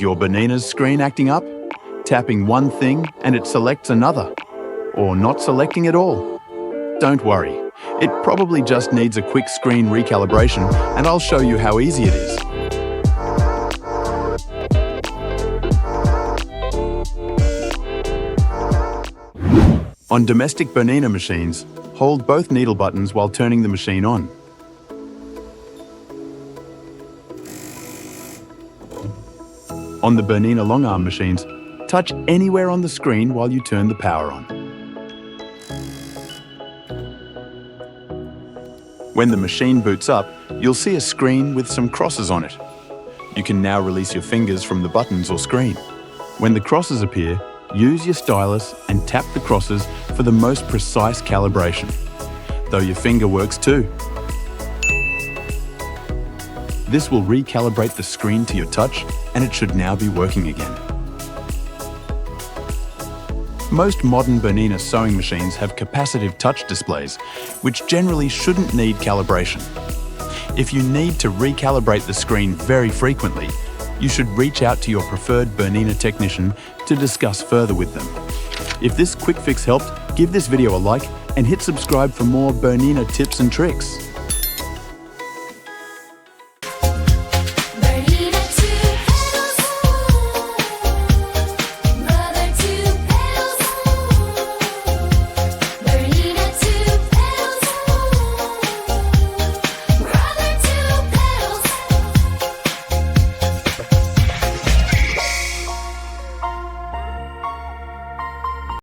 your Bernina's screen acting up? Tapping one thing and it selects another? Or not selecting at all? Don't worry, it probably just needs a quick screen recalibration, and I'll show you how easy it is. On domestic Bernina machines, hold both needle buttons while turning the machine on. On the Bernina long-arm machines, touch anywhere on the screen while you turn the power on. When the machine boots up, you'll see a screen with some crosses on it. You can now release your fingers from the buttons or screen. When the crosses appear, use your stylus and tap the crosses for the most precise calibration, though your finger works too. This will recalibrate the screen to your touch, and it should now be working again. Most modern Bernina sewing machines have capacitive touch displays, which generally shouldn't need calibration. If you need to recalibrate the screen very frequently, you should reach out to your preferred Bernina technician to discuss further with them. If this quick fix helped, give this video a like and hit subscribe for more Bernina tips and tricks.